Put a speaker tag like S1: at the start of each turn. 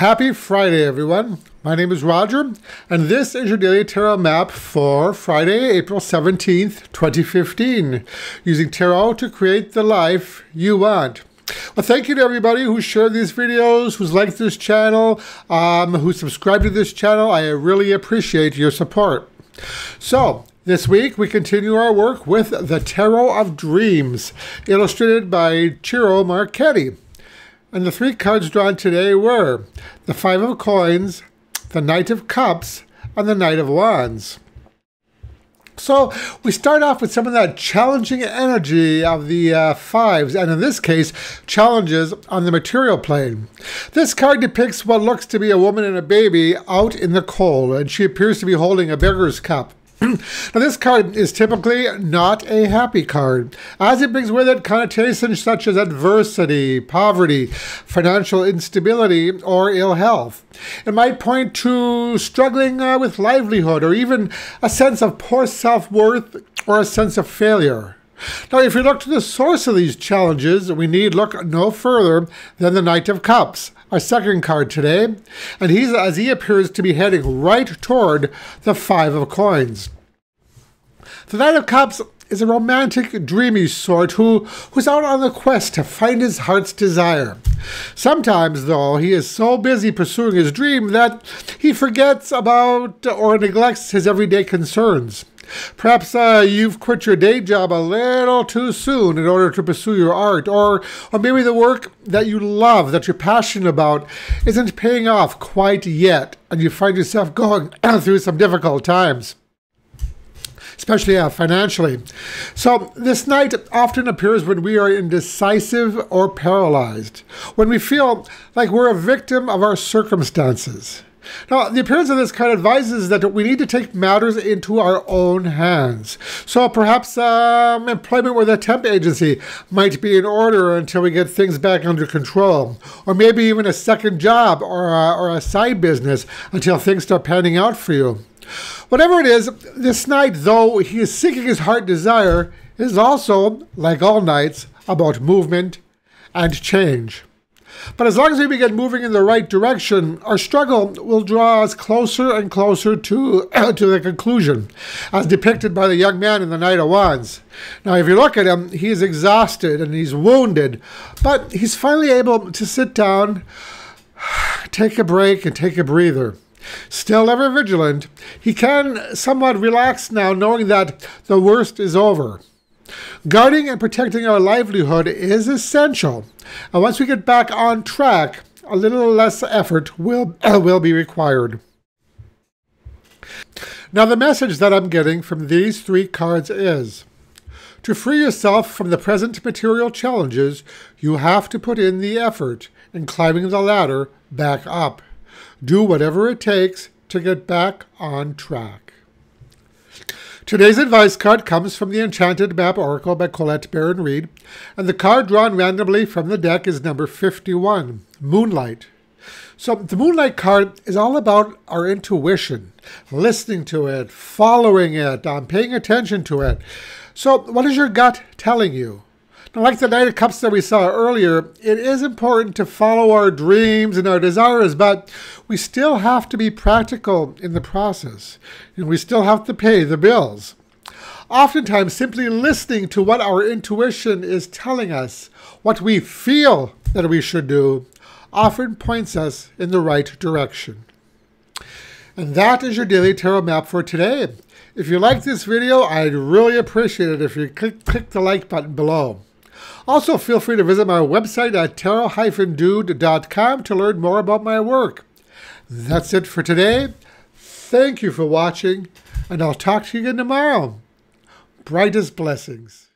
S1: Happy Friday, everyone. My name is Roger, and this is your daily tarot map for Friday, April 17th, 2015, using tarot to create the life you want. Well, thank you to everybody who shared these videos, who's liked this channel, who subscribed to this channel. I really appreciate your support. So, this week we continue our work with the Tarot of Dreams, illustrated by Ciro Marchetti. And the three cards drawn today were the Five of Coins, the Knight of Cups, and the Knight of Wands. So we start off with some of that challenging energy of the fives, and in this case, challenges on the material plane. This card depicts what looks to be a woman and a baby out in the cold, and she appears to be holding a beggar's cup. Now, this card is typically not a happy card, as it brings with it connotations such as adversity, poverty, financial instability, or ill health. It might point to struggling with livelihood, or even a sense of poor self-worth or a sense of failure. Now, if we look to the source of these challenges, we need look no further than the Knight of Cups, our second card today, and he appears to be heading right toward the Five of Coins. The Knight of Cups is a romantic, dreamy sort who's out on the quest to find his heart's desire. Sometimes, though, he is so busy pursuing his dream that he forgets about or neglects his everyday concerns. Perhaps you've quit your day job a little too soon in order to pursue your art, or maybe the work that you love, that you're passionate about, isn't paying off quite yet, and you find yourself going through some difficult times, especially financially. So this knight often appears when we are indecisive or paralyzed, when we feel like we're a victim of our circumstances. Now, the appearance of this card advises that we need to take matters into our own hands. So perhaps employment with a temp agency might be in order until we get things back under control. Or maybe even a second job or a side business until things start panning out for you. Whatever it is, this knight, though he is seeking his heart desire, is also, like all knights, about movement and change. But as long as we begin moving in the right direction, our struggle will draw us closer and closer to the conclusion, as depicted by the young man in the Knight of Wands. Now, if you look at him, he is exhausted and he's wounded, but he's finally able to sit down, take a break, and take a breather. Still ever vigilant, he can somewhat relax now, knowing that the worst is over. Guarding and protecting our livelihood is essential, and once we get back on track, a little less effort will be required. Now, the message that I'm getting from these three cards is, to free yourself from the present material challenges, you have to put in the effort in climbing the ladder back up. Do whatever it takes to get back on track. Today's advice card comes from the Enchanted Map Oracle by Colette, Baron-Reid, and the card drawn randomly from the deck is number 51, Moonlight. So the Moonlight card is all about our intuition, listening to it, following it, paying attention to it. So what is your gut telling you? Now, like the Knight of Cups that we saw earlier, it is important to follow our dreams and our desires, but we still have to be practical in the process, and we still have to pay the bills. Oftentimes, simply listening to what our intuition is telling us, what we feel that we should do, often points us in the right direction. And that is your daily tarot map for today. If you like this video, I'd really appreciate it if you click the like button below. Also, feel free to visit my website at tarot-dude.com to learn more about my work. That's it for today. Thank you for watching, and I'll talk to you again tomorrow. Brightest blessings.